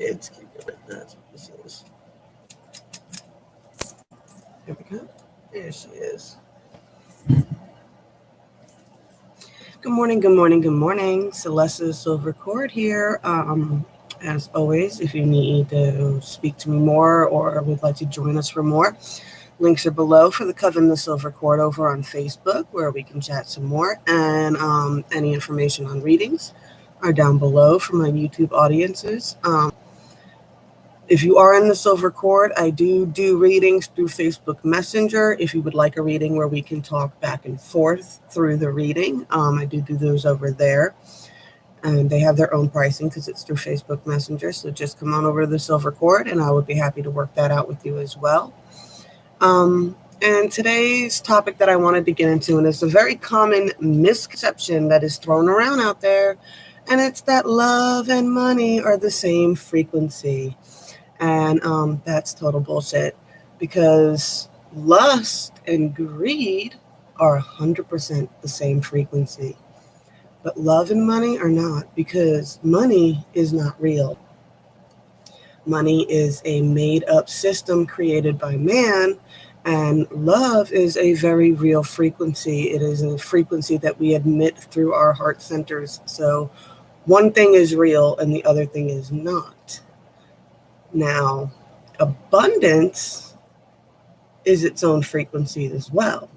kids keep it. That's what this is. There we go. There she is. Good morning, good morning, good morning. Celeste Silver Cord here. As always, if you need to speak to me more or would like to join us for more, links are below for the Coven the Silver Cord over on Facebook, where we can chat some more. And any information on readings are down below for my YouTube audiences. If you are in the Silver Cord, I do readings through Facebook Messenger. If you would like a reading where we can talk back and forth through the reading, I do those over there. And they have their own pricing because it's through Facebook Messenger. So just come on over to the Silver Cord, and I would be happy to work that out with you as well. And today's topic that I wanted to get into, and it's a very common misconception that is thrown around out there, and it's that love and money are the same frequency. And that's total bullshit, because lust and greed are 100% the same frequency. But love and money are not, because money is not real. Money is a made-up system created by man, and love is a very real frequency. It is a frequency that we emit through our heart centers. So one thing is real and the other thing is not. Now, abundance is its own frequency as well.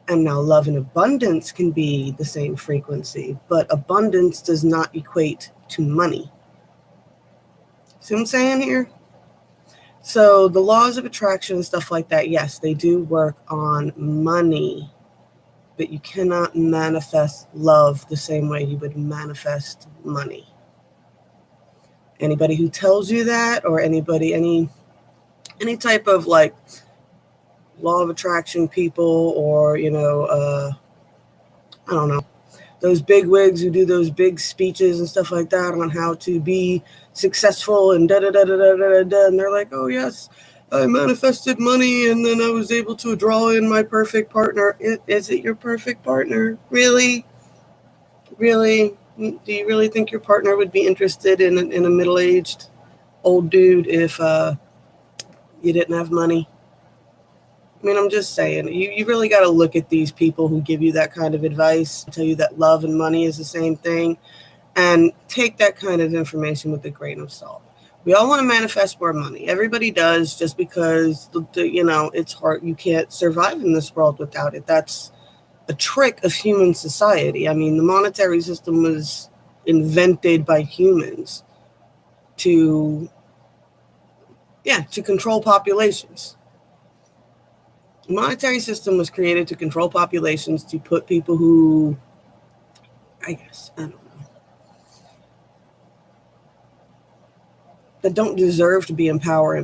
And now love and abundance can be the same frequency, but abundance does not equate to money. See what I'm saying here? So the laws of attraction and stuff like that, yes, they do work on money, but you cannot manifest love the same way you would manifest money. Anybody who tells you that, or anybody, any type of like law of attraction people, or, I don't know, those big wigs who do those big speeches and stuff like that on how to be successful and da-da-da-da-da-da-da, and they're like, oh yes, I manifested money and then I was able to draw in my perfect partner. Is it your perfect partner? Really? Really? Do you really think your partner would be interested in a middle-aged old dude if you didn't have money? I mean, I'm just saying, you really got to look at these people who give you that kind of advice, tell you that love and money is the same thing, and take that kind of information with a grain of salt. We all want to manifest more money. Everybody does, just because, it's hard. You can't survive in this world without it. That's a trick of human society. I mean, the monetary system was invented by humans to control populations. The monetary system was created to control populations, to put people who, I don't know, that don't deserve to be in power.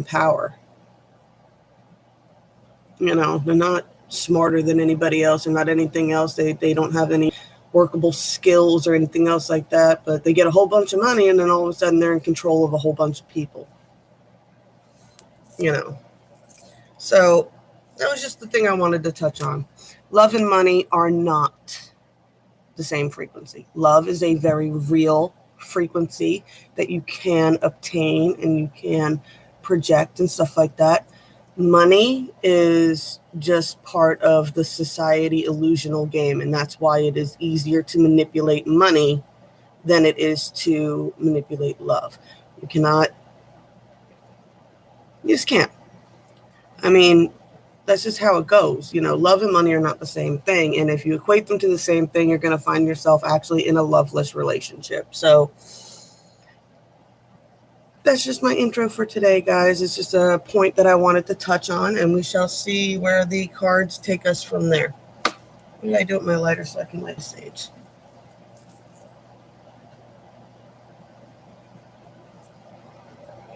They're not smarter than anybody else and not anything else. They don't have any workable skills or anything else like that, but they get a whole bunch of money and then all of a sudden they're in control of a whole bunch of people. So that was just the thing I wanted to touch on. Love and money are not the same frequency. Love is a very real frequency that you can obtain and you can project and stuff like that. Money is just part of the society illusional game, and that's why it is easier to manipulate money than it is to manipulate love. You just can't. I mean, that's just how it goes. Love and money are not the same thing. And if you equate them to the same thing, you're going to find yourself actually in a loveless relationship. So that's just my intro for today, guys. It's just a point that I wanted to touch on, and we shall see where the cards take us from there. What did I do with my lighter so I can light a sage?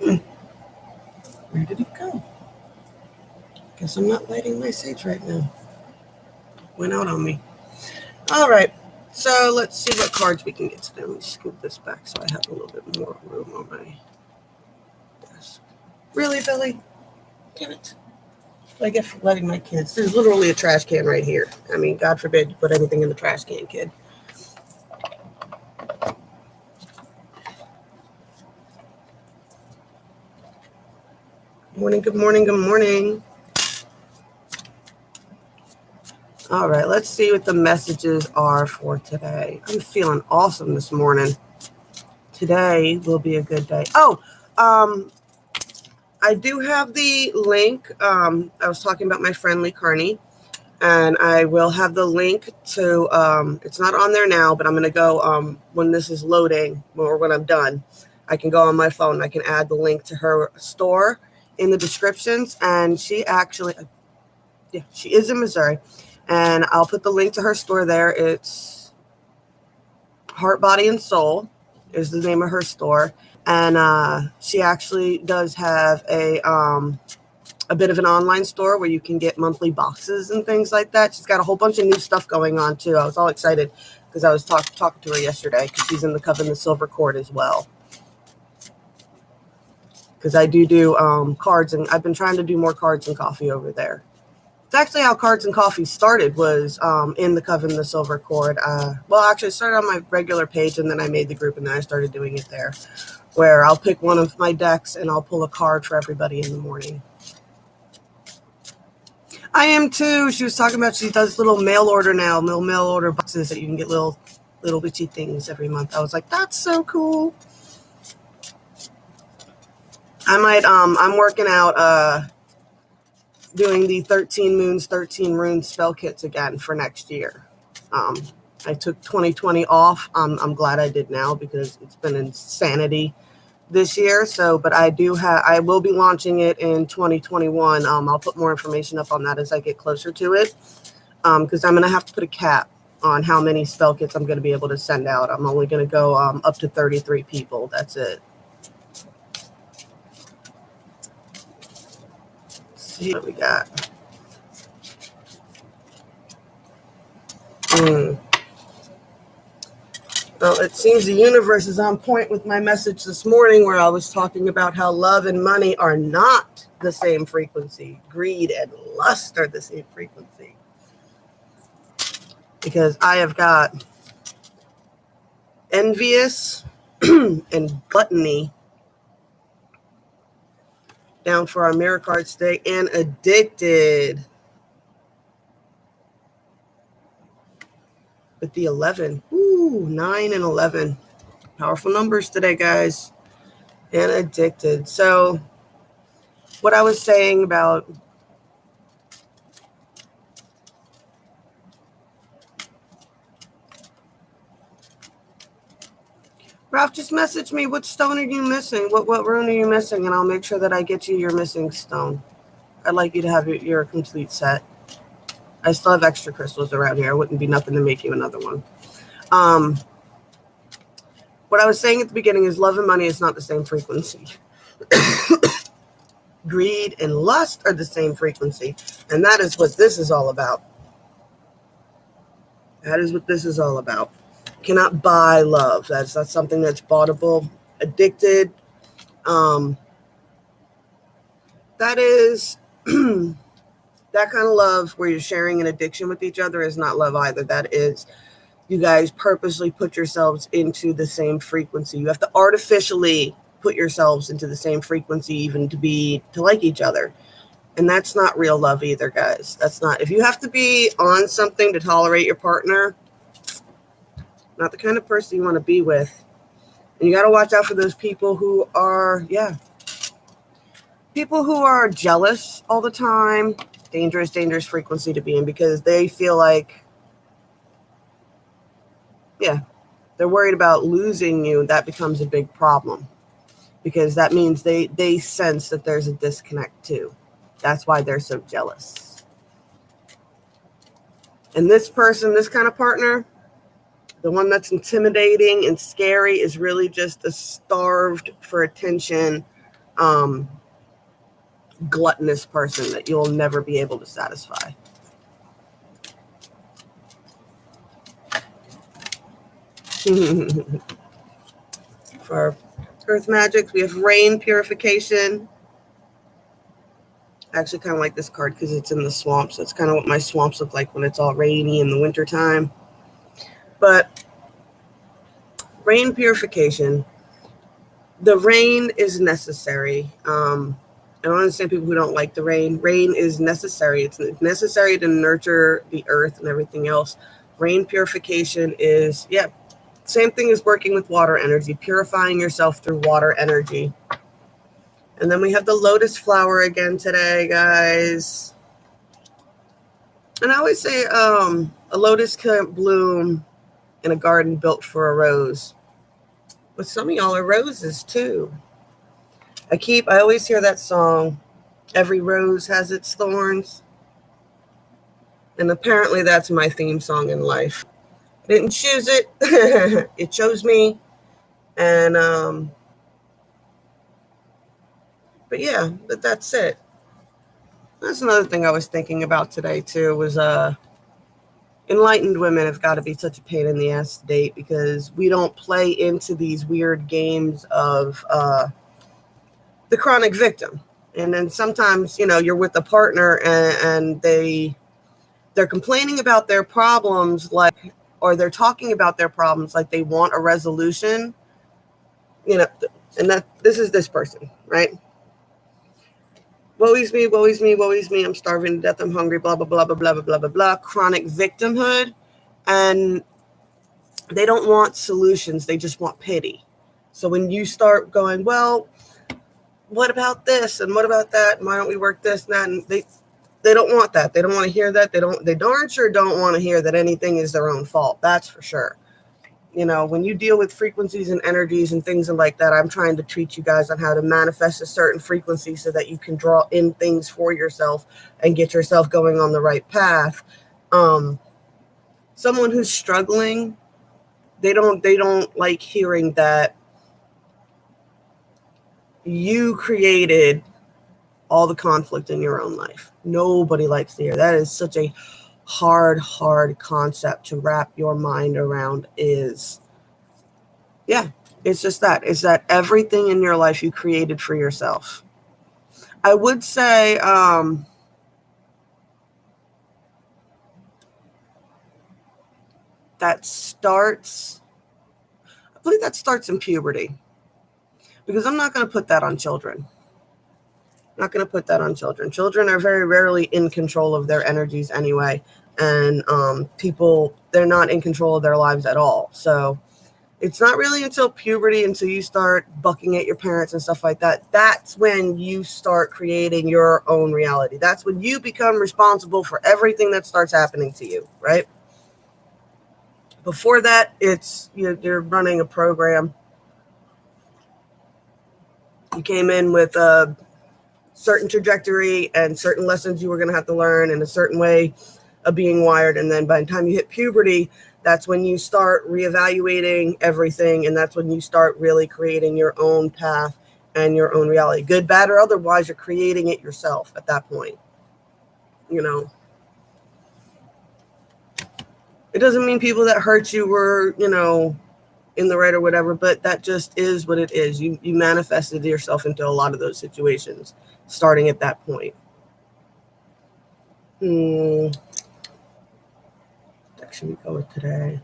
Where did it go? Guess I'm not lighting my sage right now. Went out on me. All right. So let's see what cards we can get today. Let me scoop this back so I have a little bit more room on my desk. Really, Billy? Damn it. What I get for letting my kids. There's literally a trash can right here. I mean, God forbid you put anything in the trash can, kid. Morning, good morning, good morning. All right, let's see what the messages are for today. I'm feeling awesome this morning. Today will be a good day. I do have the link. I was talking about my friend Lee Carney, and I will have the link to, it's not on there now, but I'm going to go when this is loading or when I'm done. I can go on my phone. I can add the link to her store in the descriptions. And she actually, she is in Missouri. And I'll put the link to her store there. It's Heart, Body, and Soul is the name of her store. And she actually does have a bit of an online store where you can get monthly boxes and things like that. She's got a whole bunch of new stuff going on too. I was all excited because I was talking to her yesterday because she's in the Coven the Silver Cord as well. Because I do cards, and I've been trying to do more cards and coffee over there. It's actually how cards and coffee started, was in the Coven the Silver Cord. Actually, it started on my regular page, and then I made the group, and then I started doing it there, where I'll pick one of my decks and I'll pull a card for everybody in the morning. I am too. She was talking about she does little mail order now, mail order boxes that you can get little bitchy things every month. I was like, that's so cool. I might I'm working out doing the 13 Moons, 13 Runes spell kits again for next year. I took 2020 off. I'm glad I did now because it's been insanity this year. But I will be launching it in 2021. I'll put more information up on that as I get closer to it. Because I'm going to have to put a cap on how many spell kits I'm going to be able to send out. I'm only going to go up to 33 people. That's it. Let's see what we got. Well, it seems the universe is on point with my message this morning, where I was talking about how love and money are not the same frequency. Greed and lust are the same frequency. Because I have got envious and gluttony down for our mirror cards today, and addicted with the 11. Ooh, 9 and 11. Powerful numbers today, guys. And addicted. So what I was saying about Ralph, just message me. What stone are you missing? What rune are you missing? And I'll make sure that I get you your missing stone. I'd like you to have your complete set. I still have extra crystals around here. It wouldn't be nothing to make you another one. What I was saying at the beginning is love and money is not the same frequency. Greed and lust are the same frequency. And that is what this is all about. That is what this is all about. Cannot buy love. That's something that's boughtable. Addicted. That is that kind of love where you're sharing an addiction with each other is not love either. That is, you guys purposely put yourselves into the same frequency. You have to artificially put yourselves into the same frequency even to like each other. And that's not real love either, guys. That's not. If you have to be on something to tolerate your partner, not the kind of person you want to be with. And you got to watch out for those people who are, people who are jealous all the time. Dangerous frequency to be in, because they feel like, they're worried about losing you. That becomes a big problem, because that means they sense that there's a disconnect too. That's why they're so jealous. And this person, this kind of partner, the one that's intimidating and scary, is really just a starved for attention, gluttonous person that you'll never be able to satisfy. For earth magics, we have rain purification. I actually kind of like this card because it's in the swamps. That's kind of what my swamps look like when it's all rainy in the wintertime. But rain purification, the rain is necessary. I don't understand people who don't like the rain. Rain is necessary. It's necessary to nurture the earth and everything else. Rain purification is, yeah, same thing as working with water energy, purifying yourself through water energy. And then we have the lotus flower again today, guys. And I always say a lotus can't bloom in a garden built for a rose. But some of y'all are roses too. I always hear that song, Every Rose Has Its Thorns. And apparently that's my theme song in life. I didn't choose it. It chose me. And, but yeah, but that's it. That's another thing I was thinking about today too, was, enlightened women have got to be such a pain in the ass to date because we don't play into these weird games of, the chronic victim. And then sometimes, you're with a partner and they're complaining about their problems, or they're talking about their problems like they want a resolution, and that this is this person, right? Woe is me, woe is me, woe is me. I'm starving to death. I'm hungry, blah, blah, blah, blah, blah, blah, blah, blah. Chronic victimhood. And they don't want solutions. They just want pity. So when you start going, well, what about this? And what about that? And why don't we work this and that? And they don't want that. They don't want to hear that. They darn sure don't want to hear that anything is their own fault. That's for sure. When you deal with frequencies and energies and things like that, I'm trying to teach you guys on how to manifest a certain frequency so that you can draw in things for yourself and get yourself going on the right path. Someone who's struggling, they don't like hearing that you created all the conflict in your own life. Nobody likes to hear that. Is such a hard concept to wrap your mind around. It's just that. It's that everything in your life you created for yourself. I would say that starts in puberty, because I'm not going to put that on children. Not going to put that on children. Children are very rarely in control of their energies anyway. And they're not in control of their lives at all. So it's not really until puberty, until you start bucking at your parents and stuff like that. That's when you start creating your own reality. That's when you become responsible for everything that starts happening to you, right? Before that, it's you're running a program. You came in with a certain trajectory and certain lessons you were going to have to learn in a certain way of being wired. And then by the time you hit puberty, that's when you start reevaluating everything. And that's when you start really creating your own path and your own reality. Good, bad, or otherwise, you're creating it yourself at that point. It doesn't mean people that hurt you were, in the right or whatever, but that just is what it is. You manifested yourself into a lot of those situations starting at that point. What should we go with today?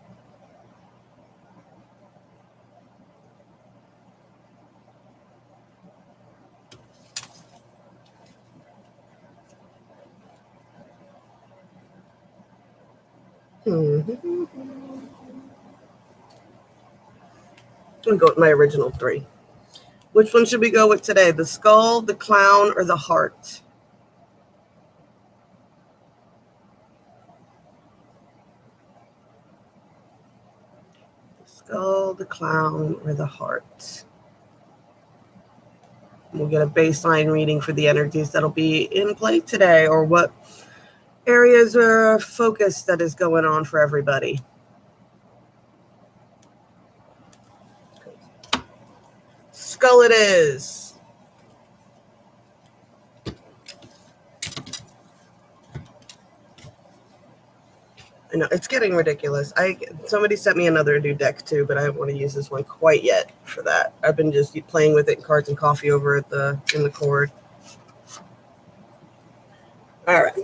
I'm going to go with my original 3. Which one should we go with today? The skull, the clown, or the heart? The skull, the clown, or the heart? We'll get a baseline reading for the energies that'll be in play today, or what areas are focus that is going on for everybody. Skull it is. I know, it's getting ridiculous. Somebody sent me another new deck too, but I don't want to use this one quite yet for that. I've been just playing with it in Cards and Coffee over in the cord. All right.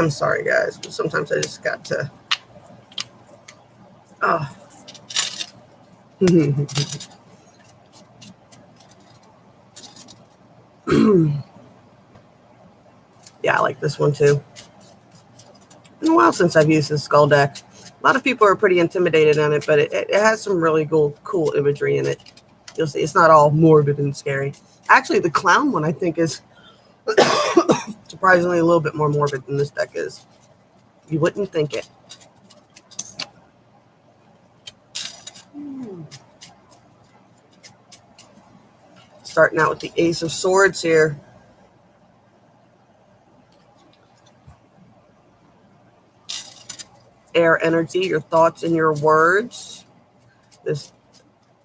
I'm sorry, guys, but sometimes I just got to. Oh. Yeah, I like this one too. Been a while since I've used this skull deck. A lot of people are pretty intimidated on it, but it has some really cool imagery in it. You'll see it's not all morbid and scary. Actually, the clown one I think is surprisingly a little bit more morbid than this deck is. You wouldn't think it. Starting out with the Ace of Swords here. Air energy, your thoughts and your words. This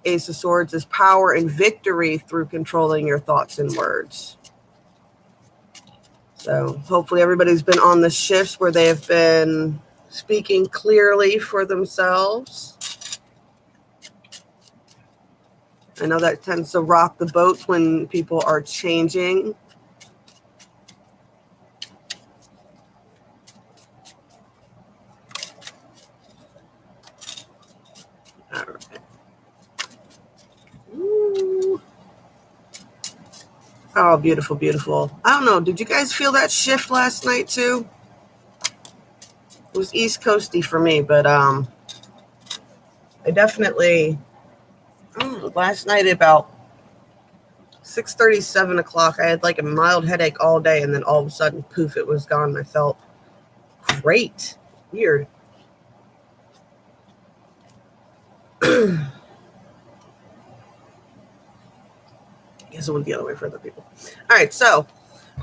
Ace of Swords is power and victory through controlling your thoughts and words. So hopefully everybody's been on the shifts where they have been speaking clearly for themselves. I know that tends to rock the boat when people are changing. All right. Ooh. Oh, beautiful, beautiful. I don't know. Did you guys feel that shift last night too? It was East Coasty for me, but I definitely, last night at about 6:30, 7 o'clock, I had like a mild headache all day, and then all of a sudden, poof, it was gone. I felt great. Weird. I guess it went the other way for other people. All right, so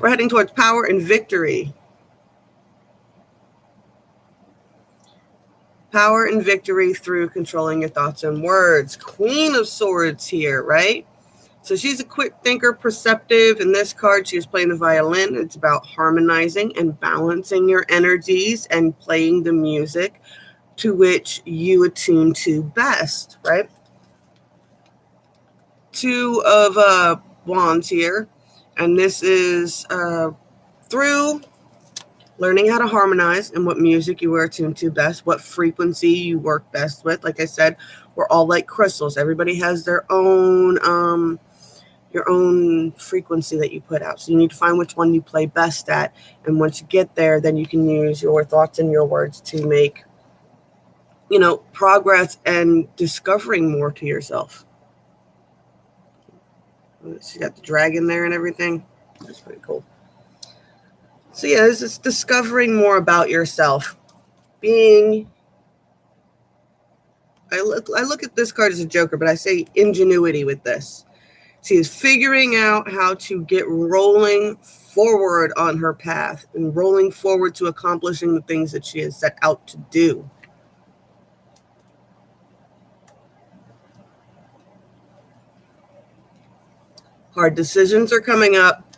we're heading towards power and victory. Power and victory through controlling your thoughts and words. Queen of Swords here, right? So she's a quick thinker, perceptive. In this card, she was playing the violin. It's about harmonizing and balancing your energies and playing the music to which you attune to best, right? Two of Wands here. And this is through learning how to harmonize and what music you are attuned to best, what frequency you work best with. Like I said, we're all like crystals. Everybody has their own your own frequency that you put out. So you need to find which one you play best at. And once you get there, then you can use your thoughts and your words to make, progress and discovering more to yourself. She got the dragon there and everything. That's pretty cool. So yeah, this is discovering more about yourself. I look at this card as a joker, but I say ingenuity with this. She is figuring out how to get rolling forward on her path and rolling forward to accomplishing the things that she has set out to do. Hard decisions are coming up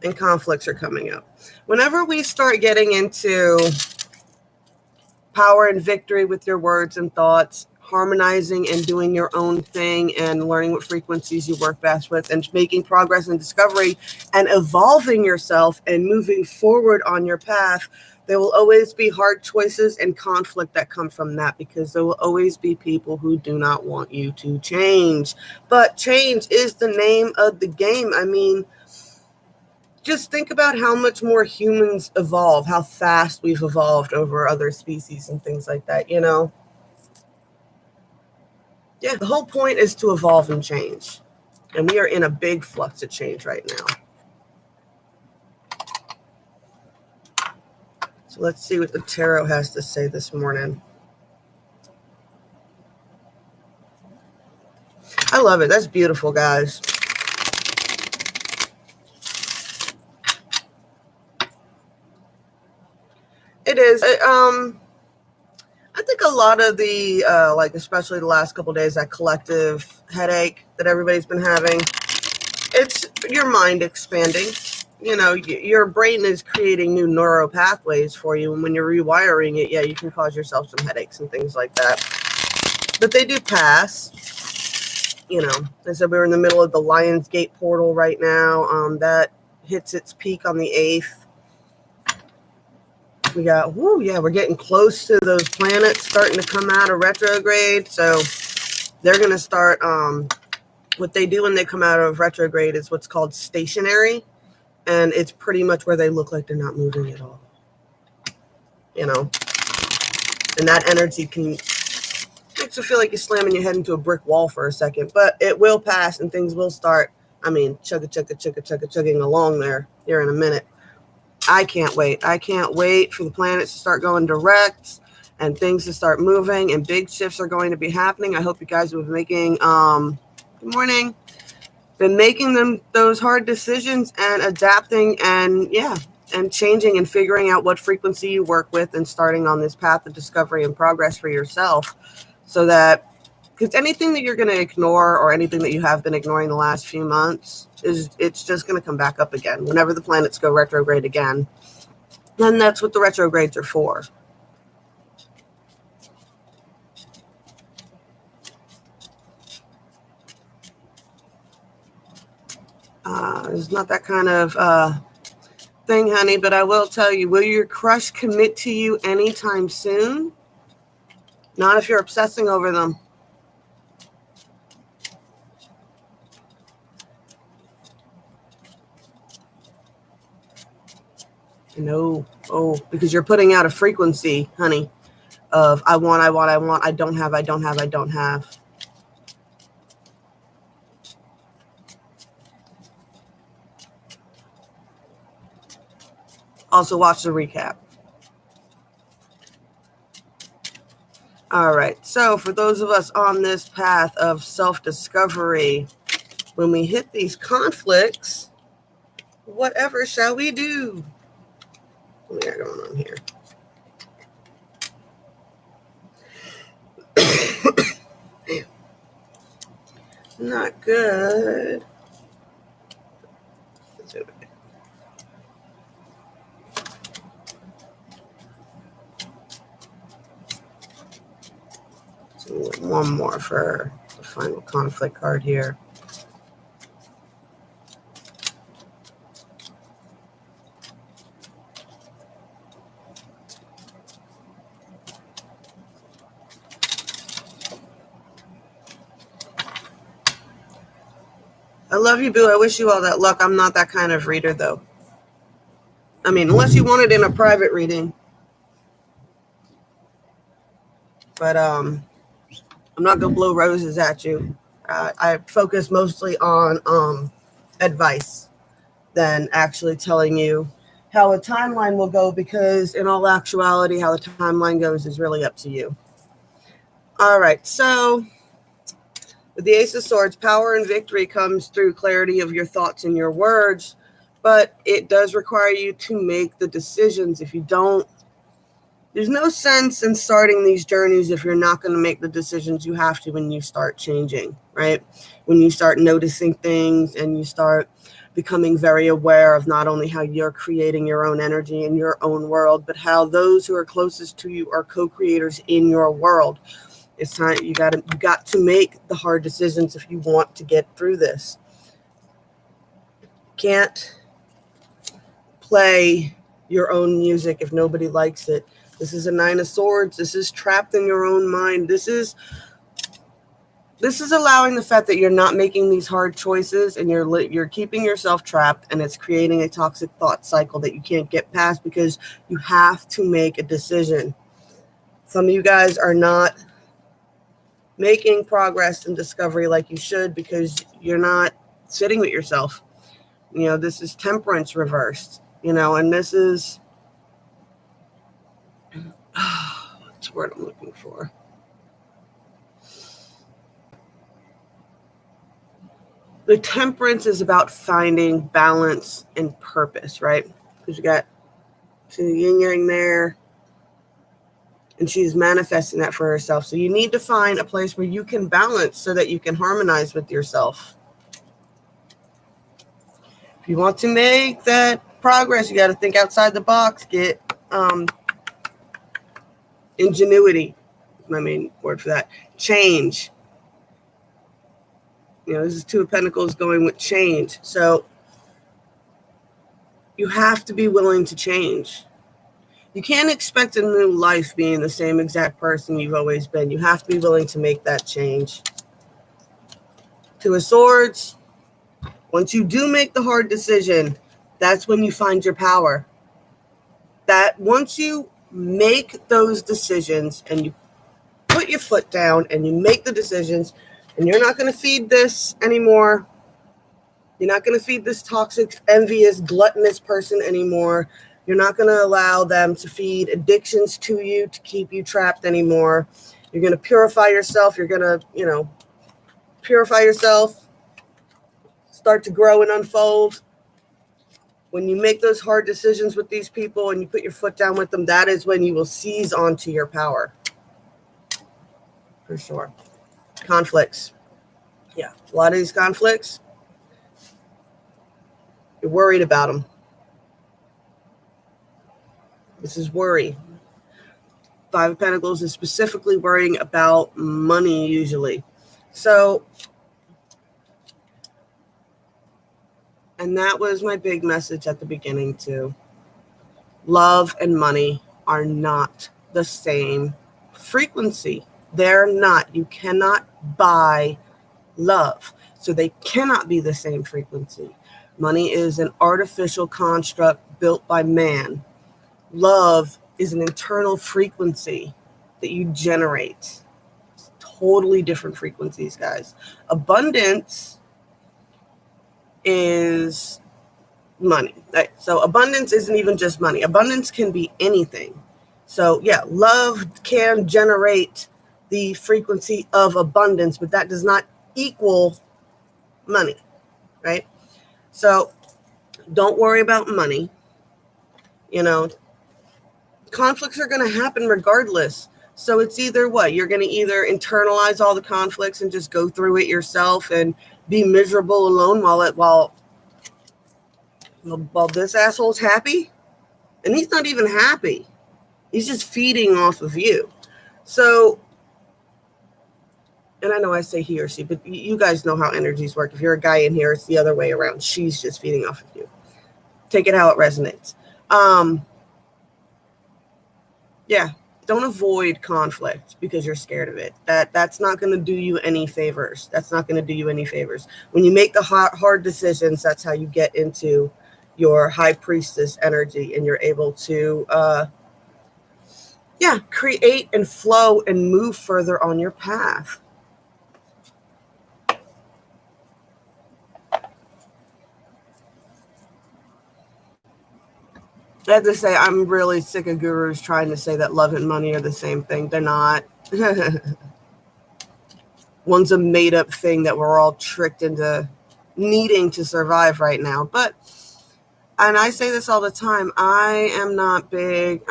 and conflicts are coming up. Whenever we start getting into power and victory with your words and thoughts, harmonizing and doing your own thing and learning what frequencies you work best with and making progress and discovery and evolving yourself and moving forward on your path, there will always be hard choices and conflict that come from that, because there will always be people who do not want you to change. But change is the name of the game. I mean, just think about how much more humans evolve, how fast we've evolved over other species and things like that, Yeah, the whole point is to evolve and change. And we are in a big flux of change right now. So let's see what the tarot has to say this morning. I love it. That's beautiful, guys. It is. I think a lot of the, especially the last couple of days, that collective headache that everybody's been having, it's your mind expanding. Your brain is creating new neural pathways for you. And when you're rewiring it, you can cause yourself some headaches and things like that. But they do pass. I said we're in the middle of the Lionsgate portal right now. That hits its peak on the 8th. We got, we're getting close to those planets starting to come out of retrograde. So they're going to start, what they do when they come out of retrograde is what's called stationary. And it's pretty much where they look like they're not moving at all. And that energy makes you feel like you're slamming your head into a brick wall for a second, but it will pass and things will start, chugging along there here in a minute. I can't wait. I can't wait for the planets to start going direct and things to start moving, and big shifts are going to be happening. I hope you guys have been making, good morning, been making those hard decisions and adapting and changing and figuring out what frequency you work with and starting on this path of discovery and progress for yourself. So that, because anything that you're going to ignore or anything that you have been ignoring the last few months, it's just going to come back up again. Whenever the planets go retrograde again, then that's what the retrogrades are for. It's not that kind of thing, honey, but I will tell you, will your crush commit to you anytime soon? Not if you're obsessing over them. No. Oh, because you're putting out a frequency, honey, of I want, I don't have. Also watch the recap. All right. So for those of us on this path of self-discovery, when we hit these conflicts, whatever shall we do? What we got going on here? Not good. So one more for the final conflict card here. I love you, boo. I wish you all that luck. I'm not that kind of reader, though. I mean, unless you want it in a private reading. But I'm not going to blow roses at you. I focus mostly on advice than actually telling you how a timeline will go, because in all actuality, how the timeline goes is really up to you. All right, so with the Ace of Swords, power and victory comes through clarity of your thoughts and your words, but it does require you to make the decisions. If you don't, there's no sense in starting these journeys if you're not going to make the decisions you have to when you start changing, right? When you start noticing things and you start becoming very aware of not only how you're creating your own energy in your own world, but how those who are closest to you are co-creators in your world. It's time you got to make the hard decisions if you want to get through this. Can't play your own music if nobody likes it. This is a Nine of Swords. This is trapped in your own mind. This is allowing the fact that you're not making these hard choices and you're keeping yourself trapped, and it's creating a toxic thought cycle that you can't get past because you have to make a decision. Some of you guys are not making progress and discovery like you should because you're not sitting with yourself. This is temperance reversed, and this is, what's the word I'm looking for? The temperance is about finding balance and purpose, right? Because you got yin yang there, and she's manifesting that for herself. So you need to find a place where you can balance so that you can harmonize with yourself. If you want to make that progress, you got to think outside the box. Get ingenuity. My main word for that. Change. This is Two of Pentacles going with change. So you have to be willing to change. You can't expect a new life being the same exact person you've always been. You have to be willing to make that change. Two of Swords, once you do make the hard decision, that's when you find your power. That once you make those decisions and you put your foot down and you make the decisions, and you're not going to feed this anymore. You're not going to feed this toxic, envious, gluttonous person anymore. You're not going to allow them to feed addictions to you to keep you trapped anymore. You're going to purify yourself. You're going to, purify yourself, start to grow and unfold. When you make those hard decisions with these people and you put your foot down with them, that is when you will seize onto your power. For sure. Conflicts. Yeah, a lot of these conflicts, you're worried about them. This is worry. Five of Pentacles is specifically worrying about money usually. So, and that was my big message at the beginning too. Love and money are not the same frequency. They're not. You cannot buy love. So they cannot be the same frequency. Money is an artificial construct built by man. Love is an internal frequency that you generate. It's totally different frequencies, guys. Abundance is money. Right? So abundance isn't even just money. Abundance can be anything. So yeah, love can generate the frequency of abundance, but that does not equal money, right? So don't worry about money. Conflicts are going to happen regardless. So it's either what? You're going to either internalize all the conflicts and just go through it yourself and be miserable alone while this asshole's happy. And he's not even happy. He's just feeding off of you. So, and I know I say he or she, but you guys know how energies work. If you're a guy in here, it's the other way around. She's just feeding off of you. Take it how it resonates. Yeah, don't avoid conflict because you're scared of it. That's not going to do you any favors. That's not going to do you any favors. When you make the hard decisions, that's how you get into your high priestess energy, and you're able to, create and flow and move further on your path. I have to say, I'm really sick of gurus trying to say that love and money are the same thing. They're not. One's a made-up thing that we're all tricked into needing to survive right now. And I say this all the time, I am not big.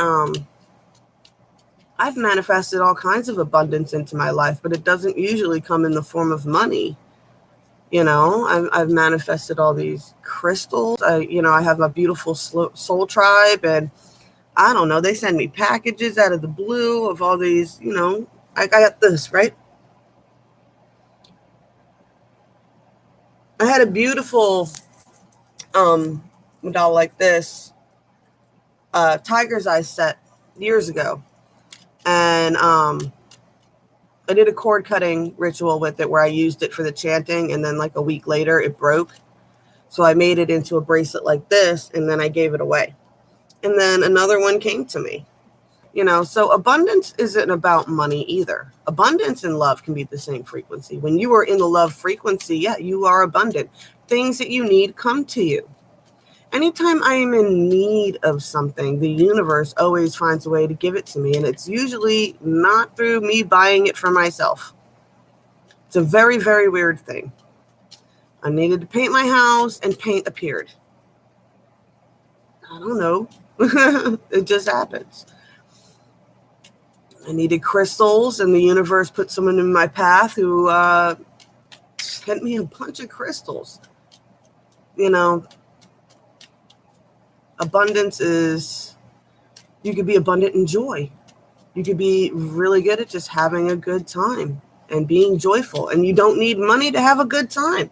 I've manifested all kinds of abundance into my life, but it doesn't usually come in the form of money. I've manifested all these crystals. I have my beautiful soul tribe, and I don't know, they send me packages out of the blue of all these, I got this, right? I had a beautiful doll like this, tiger's eye set years ago. And I did a cord cutting ritual with it where I used it for the chanting, and then like a week later it broke. So I made it into a bracelet like this, and then I gave it away. And then another one came to me. So abundance isn't about money either. Abundance and love can be the same frequency. When you are in the love frequency, yeah, you are abundant. Things that you need come to you. Anytime I am in need of something, the universe always finds a way to give it to me. And it's usually not through me buying it for myself. It's a very, very weird thing. I needed to paint my house and paint appeared. I don't know. It just happens. I needed crystals, and the universe put someone in my path who sent me a bunch of crystals. Abundance is, you could be abundant in joy. You could be really good at just having a good time and being joyful. And you don't need money to have a good time.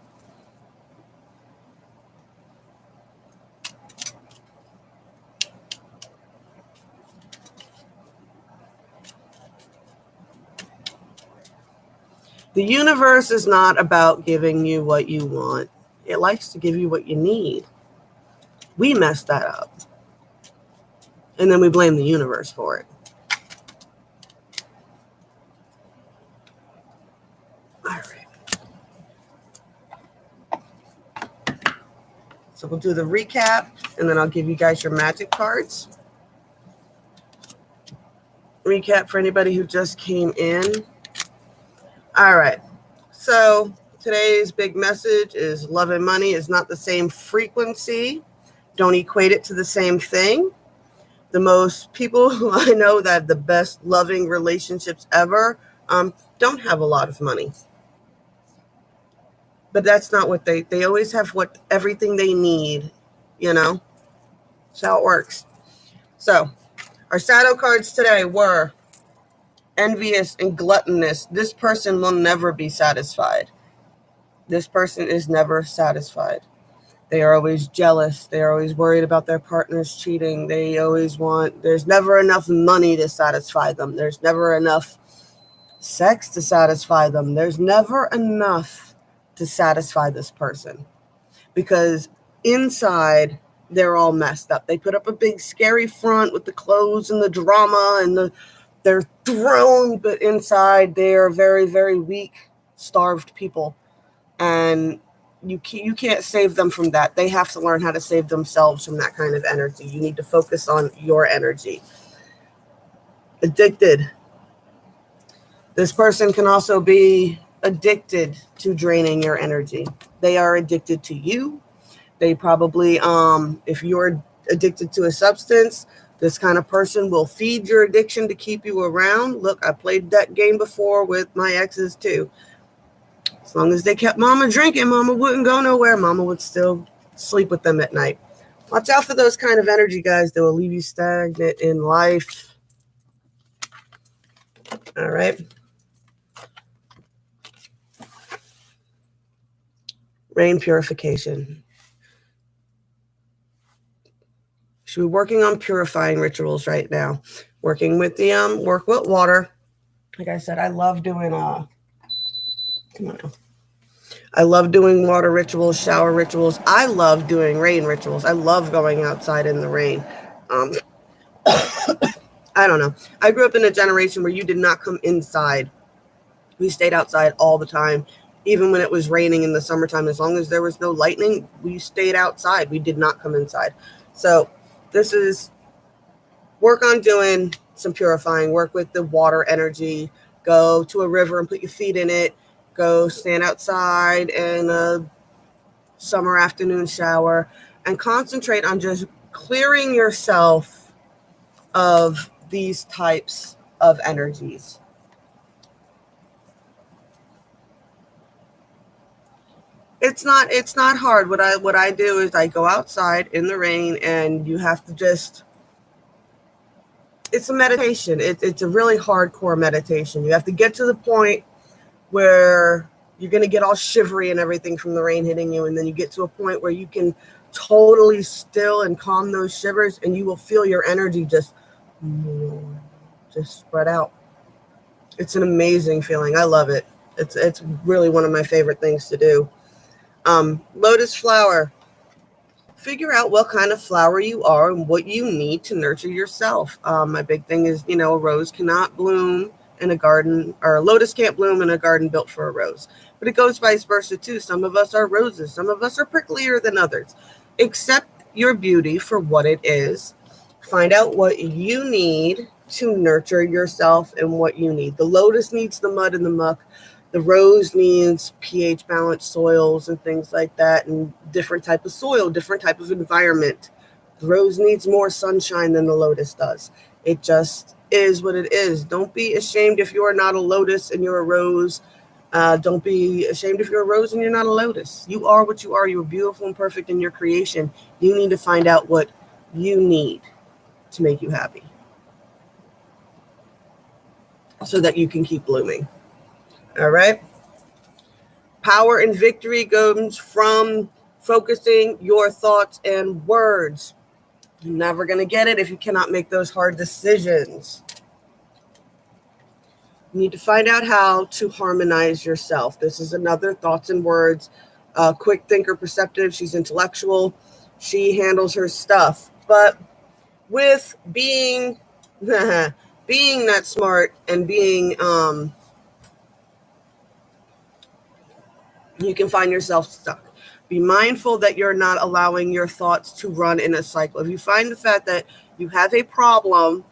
The universe is not about giving you what you want. It likes to give you what you need. We messed that up. And then we blame the universe for it. All right. So we'll do the recap, and then I'll give you guys your magic cards. Recap for anybody who just came in. All right. So today's big message is love and money is not the same frequency. Don't equate it to the same thing. The most people who I know that have the best loving relationships ever don't have a lot of money. But that's not what they always have everything they need, you know? That's how it works. So our shadow cards today were envious and gluttonous. This person will never be satisfied. This person is never satisfied. They are always jealous. They are always worried about their partners cheating. There's never enough money to satisfy them. There's never enough sex to satisfy them. There's never enough to satisfy this person. Because inside, they're all messed up. They put up a big scary front with the clothes and the drama and they're thrown, but inside they are very, very weak, starved people. And you can't save them from that. They have to learn how to save themselves from that kind of energy. You need to focus on your energy. Addicted. This person can also be addicted to draining your energy. They are addicted to you. They probably, if you're addicted to a substance, this kind of person will feed your addiction to keep you around. Look, I played that game before with my exes too. As long as they kept mama drinking, mama wouldn't go nowhere. Mama would still sleep with them at night. Watch out for those kind of energy, guys. They will leave you stagnant in life. All right. Rain purification. Should be working on purifying rituals right now. Working with the work with water. Like I said, I love doing come on now. I love doing water rituals, shower rituals. I love doing rain rituals. I love going outside in the rain. I don't know. I grew up in a generation where you did not come inside. We stayed outside all the time, even when it was raining in the summertime. As long as there was no lightning, we stayed outside. We did not come inside. So this is work on doing some purifying, work with the water energy, go to a river and put your feet in it, go stand outside in a summer afternoon shower, and concentrate on just clearing yourself of these types of energies. It's not hard. What I do is I go outside in the rain, and you have to just, it's a meditation. It's a really hardcore meditation. You have to get to the point where you're going to get all shivery and everything from the rain hitting you. And then you get to a point where you can totally still and calm those shivers, and you will feel your energy just spread out. It's an amazing feeling. I love it. It's really one of my favorite things to do. Lotus flower. Figure out what kind of flower you are and what you need to nurture yourself. My big thing is, a rose cannot bloom in a garden, or a lotus can't bloom in a garden built for a rose. But it goes vice versa too. Some of us are roses. Some of us are pricklier than others. Accept your beauty for what it is. Find out what you need to nurture yourself and what you need. The lotus needs the mud and the muck. The rose needs pH balanced soils and things like that, and different type of soil, different type of environment. The rose needs more sunshine than the lotus does. It just is what it is. Don't be ashamed if you are not a lotus and you're a rose. Don't be ashamed if you're a rose and you're not a lotus. You are what you are. You're beautiful and perfect in your creation. You need to find out what you need to make you happy so that you can keep blooming. All right. Power and victory comes from focusing your thoughts and words. You're never going to get it if you cannot make those hard decisions. You need to find out how to harmonize yourself. This is another thoughts and words. Quick thinker, perceptive. She's intellectual. She handles her stuff. But with being being that smart and being you can find yourself stuck. Be mindful that you're not allowing your thoughts to run in a cycle. If you find the fact that you have a problem,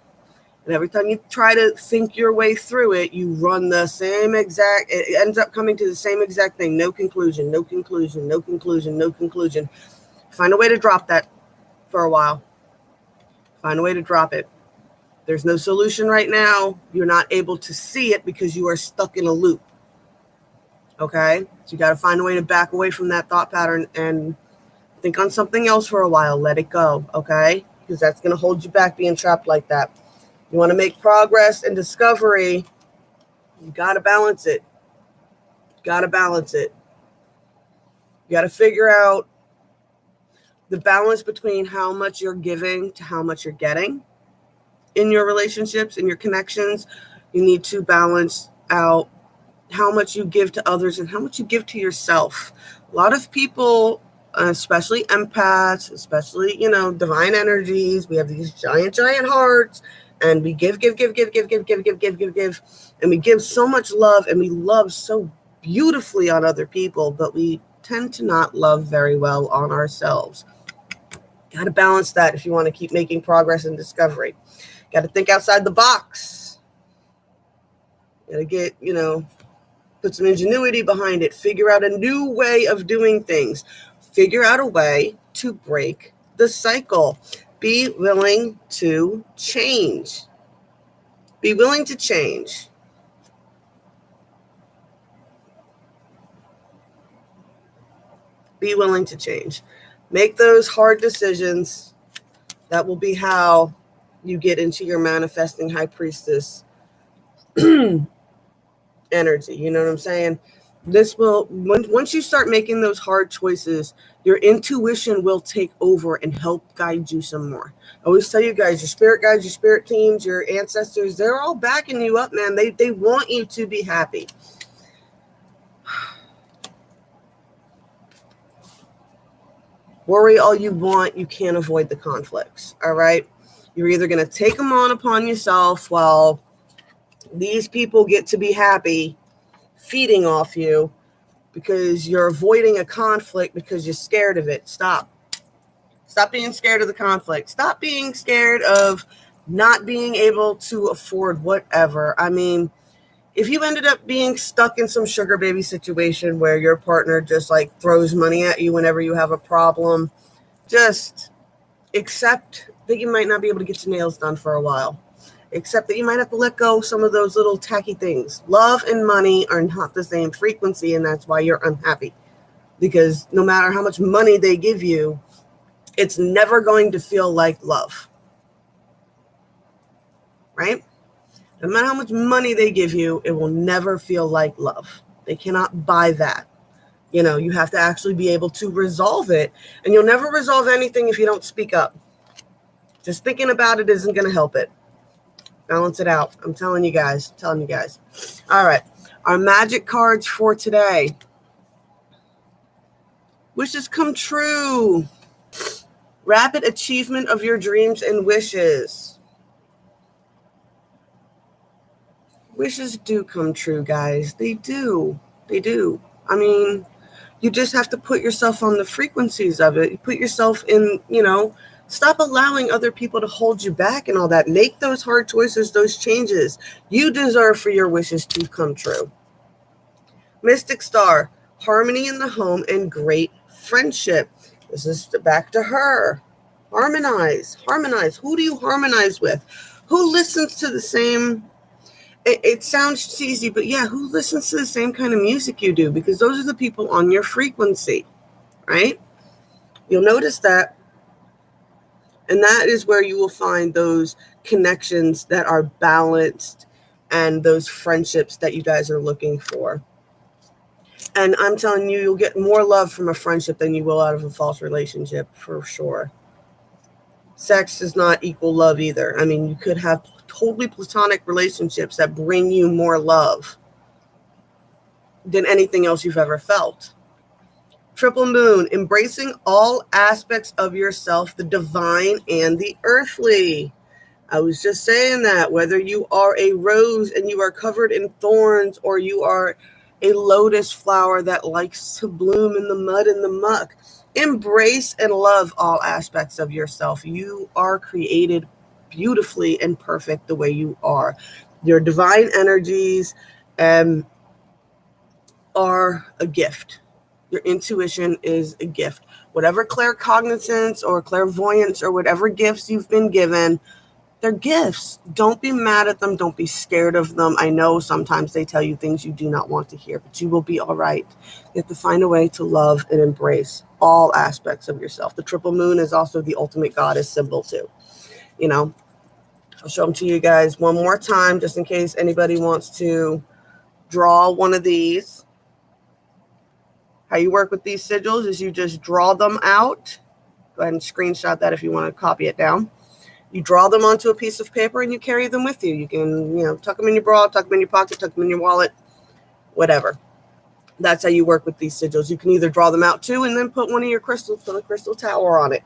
and every time you try to think your way through it, you run the same exact, it ends up coming to the same exact thing. No conclusion, no conclusion, no conclusion, no conclusion. Find a way to drop that for a while. Find a way to drop it. There's no solution right now. You're not able to see it because you are stuck in a loop. Okay? So you got to find a way to back away from that thought pattern and think on something else for a while. Let it go. Okay? Because that's going to hold you back being trapped like that. You want to make progress and discovery, you got to balance it. You got to balance it. You got to figure out the balance between how much you're giving to how much you're getting in your relationships, in your connections. You need to balance out how much you give to others and how much you give to yourself. A lot of people, especially empaths, especially, divine energies, we have these giant hearts. And we give, and we give so much love, and we love so beautifully on other people, but we tend to not love very well on ourselves. Got to balance that if you want to keep making progress and discovery. Got to think outside the box. Got to get, put some ingenuity behind it. Figure out a new way of doing things. Figure out a way to break the cycle. Be willing to change. Be willing to change. Be willing to change. Make those hard decisions. That will be how you get into your manifesting high priestess energy. You know what I'm saying? This will, once you start making those hard choices, your intuition will take over and help guide you some more. I always tell you guys, your spirit guides, your spirit teams, your ancestors, they're all backing you up, man. They want you to be happy. Worry all you want, you can't avoid the conflicts, all right? You're either going to take them on upon yourself while these people get to be happy feeding off you because you're avoiding a conflict because you're scared of it. Stop being scared of the conflict. Stop being scared of not being able to afford whatever. I mean, if you ended up being stuck in some sugar baby situation where your partner just like throws money at you whenever you have a problem, just accept that you might not be able to get your nails done for a while. Accept that you might have to let go of some of those little tacky things. Love and money are not the same frequency, and that's why you're unhappy. Because no matter how much money they give you, it's never going to feel like love. Right? No matter how much money they give you, it will never feel like love. They cannot buy that. You have to actually be able to resolve it. And you'll never resolve anything if you don't speak up. Just thinking about it isn't going to help it. Balance it out. I'm telling you guys. All right. Our magic cards for today. Wishes come true. Rapid achievement of your dreams and wishes. Wishes do come true, guys. They do. I mean, you just have to put yourself on the frequencies of it. You put yourself in, stop allowing other people to hold you back and all that. Make those hard choices, those changes. You deserve for your wishes to come true. Mystic Star, harmony in the home and great friendship. This is back to her. Harmonize. Who do you harmonize with? Who listens to the same... It sounds cheesy, but yeah, who listens to the same kind of music you do? Because those are the people on your frequency, right? You'll notice that. And that is where you will find those connections that are balanced and those friendships that you guys are looking for. And I'm telling you, you'll get more love from a friendship than you will out of a false relationship, for sure. sex does not equal love either. I mean, you could have totally platonic relationships that bring you more love than anything else you've ever felt. Triple moon, embracing all aspects of yourself, the divine and the earthly. I was just saying that whether you are a rose and you are covered in thorns, or you are a lotus flower that likes to bloom in the mud and the muck, embrace and love all aspects of yourself. You are created beautifully and perfect the way you are. Your divine energies are a gift. Your intuition is a gift. Whatever claircognizance or clairvoyance or whatever gifts you've been given, they're gifts. Don't be mad at them. Don't be scared of them. I know sometimes they tell you things you do not want to hear, but you will be all right. You have to find a way to love and embrace all aspects of yourself. The triple moon is also the ultimate goddess symbol too. You know, I'll show them to you guys one more time, just in case anybody wants to draw one of these. How you work with these sigils is you just draw them out. Go ahead and screenshot that if you want to copy it down. You draw them onto a piece of paper and you carry them with you. You can, tuck them in your bra, tuck them in your pocket, tuck them in your wallet, whatever. That's how you work with these sigils. You can either draw them out too and then put one of your crystals, put a crystal tower on it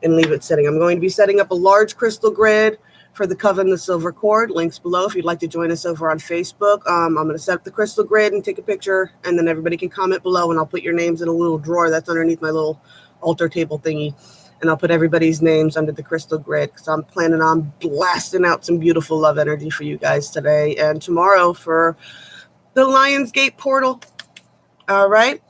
and leave it sitting. I'm going to be setting up a large crystal grid for the Coven, the Silver Cord. Links below if you'd like to join us over on Facebook. I'm going to set up the crystal grid and take a picture, and then everybody can comment below, and I'll put your names in a little drawer that's underneath my little altar table thingy. And I'll put everybody's names under the crystal grid because I'm planning on blasting out some beautiful love energy for you guys today and tomorrow for the Lionsgate portal. All right.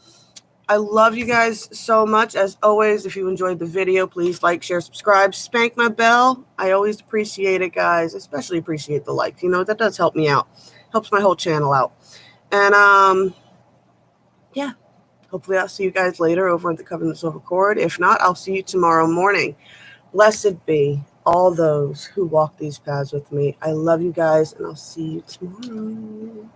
I love you guys so much. As always, if you enjoyed the video, please like, share, subscribe, spank my bell. I always appreciate it, guys. Especially appreciate the likes. That does help me out. Helps my whole channel out. And yeah. Hopefully I'll see you guys later over at the Coven, the Silver Cord. If not, I'll see you tomorrow morning. Blessed be all those who walk these paths with me. I love you guys, and I'll see you tomorrow.